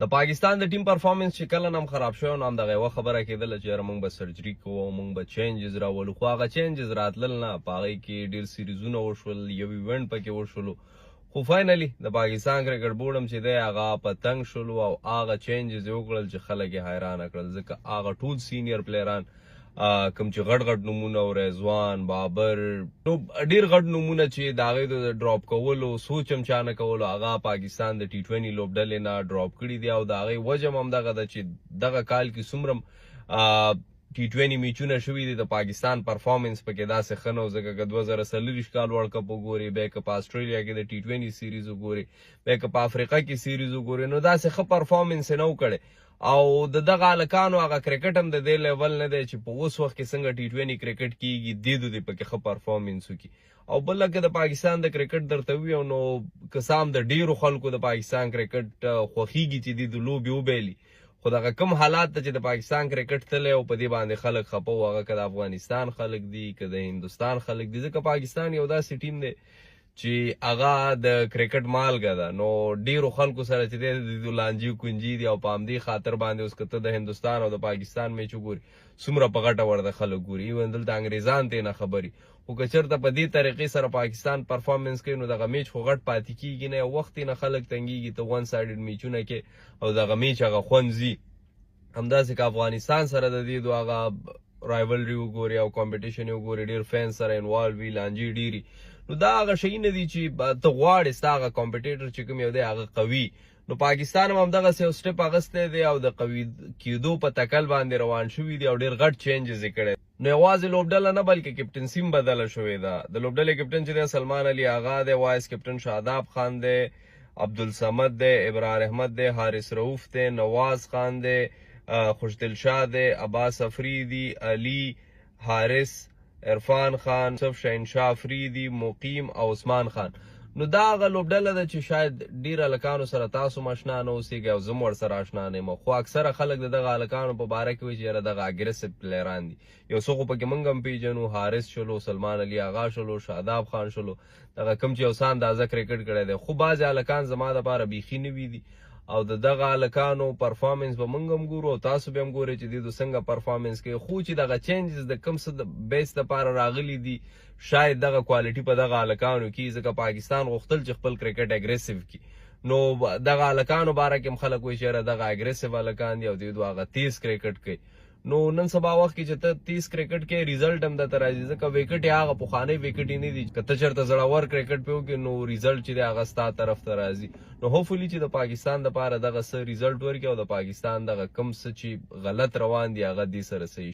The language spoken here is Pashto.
د پاکستان د ټیم پرفارمنس چې کله هم خراب شوی نو همدغه یوه خبره کېدله چې یاره موږ به سرجري کوو او موږ به چینجز راولو، خو هغه چینجز راتلل نه. په هغې کې ډېر سیریزونه وشول، یو ایونټ پکې وشولو، خو فاینلي د پاکستان کرکټ بورډ هم چې دی هغه په تنګ شولو او هغه چینجز یې وکړل چې خلک یې حیرانه کړل، ځکه هغه ټول سینیر پلیران کوم چې غټ غټ نومونه او رضوان بابر نو ډیر غټ نومونه چې د هغې د ډراپ کولو سوچ هم چا نه کولو، هغه پاکستان د ټي 20 لوبډلې نه ډراپ کړي دي او د هغې وجه هم همدغه ده چې دغه کال کې څومره ټي 20 میچونه شوي دي د پاکستان پرفارمنس پکې داسې ښه نه و، ځکه که 2024 کال ورلډ کپ وګورې، بیا که په اسټرالیا کې د ټي 20 سیریز وګورې، بیا که په افریقا کې سیریز وګورې، نو داسې ښه پرفارمنس یې نه و کړی. او د دغه هلکانو هغه کرکټ هم د دې لیول نه دی چې په اوس وخت کې څنګه ټي 20 کرکټ کیږي دې دې پکې ښه پرفارمنس وکړي. او بله که د پاکستان د کرکټ درته وویم نو که څه هم د ډیرو خلکو د پاکستان کرکټ خوښیږي چې دې د لوبې وبایلي، خو دغه کم حالات ته چې د پاکستان کرکټ تللی او په دې باندې خلک خفه وو، هغه که د افغانستان خلک دي که د هندوستان خلک دي، ځکه پاکستان یو داسې ټیم دی چې هغه د کرکټ مالګه ده. نو ډیرو خلکو سره چې دی د لانجې کونجي دي او په همدې خاطر باندې اوس که ته د هندوستان او د پاکستان میچ وګوري څومره په غټه ورته خلک ګوري، ایون دلته انګریزان ته نه خبري، خو که چېرته په دې طریقې سره پاکستان پرفارمنس کوي نو دغه میچ خو غټ پاتې کېږي نه، یو وخت یې نه خلک تنګېږي، ته ون سایډډ میچونه کې او دغه میچ هغه خوند ځي. همداسې که افغانستان سره د دې دو هغه رایولري وګوري او کمپټیشن یې وګوري، ډېر فین سره انوالو وي، لانجې ډېري، نو دا هغه شی نه دي چې ته غواړې ستا هغه کمپټیټر چې کوم یو دی هغه قوي. نو پاکستان هم همدغسې یو سټپ اخیستی دی او د قوي کېدو په تکل باندې روان شوي دي او ډېر غټ چینجز یې کړی. نو یوازې لوبډله نه بلکې کپټنسي هم بدله شوې ده. د لوبډلې کپټن چې دی سلمان علي آغا دی، وایس کپټن شاداب خان دی، عبدالصمد دی، ابرار احمد دی، حارث رؤوف دی، نواز خان دی، خوشدل شاه دی، عباس افریدي، علي، حارث، عرفان خان، صف شهنشاه افریدي، مقیم او عثمان خان. نو دا هغه لوبډله ده چې شاید ډیر هلکانو سره تاسو هم اشنا نه اوسېږئ او زه هم ورسره اشنا نه یم، خو اکثره خلک د دغه هلکانو په باره کې وایي چې یاره دغه اګریسیو پلیران دي. یو څه خو پکې موږ هم پیژنو، حارث شلو، سلمان علي آغا شلو، شاداب خان شلو، دغه کوم چې یو څه اندازه کرکټ کړی دی، خو بعضې هلکان زما دپاره بیخي نوي دي او د دغه هلکانو پرفارمنس به موږ هم ګورو او تاسو به هم ګورئ چې دوی څنګه پرفارمنس کوي، خو چې دغه چینجز د کوم څه د بیس دپاره راغلي دي شاید دغه کوالټي په دغه هلکانو کې، ځکه پاکستان غوښتل چې خپل کرکټ اګریسیو کړي. نو دغه هلکانو باره کې هم خلک وایي چې یاره دغه اګریسیو هلکان دي او دوی هغه تیز کرکټ کوي. نو نن سبا وخت کې چې ته تیز کرکټ کې ریزلټ هم درته راځي، ځکه ویکټ یې هغه پخوانی ویکټ یې نه دي، که ته چېرته زړور کرکټ پې وکړې نو ریزلټ چې دی هغه ستا طرف ته راځي. نو هوپفلي چې د پاکستان دپاره دغه څه ریزلټ ورکړي او د پاکستان دغه کوم څه چې غلط روان دي هغه دې سره صحیح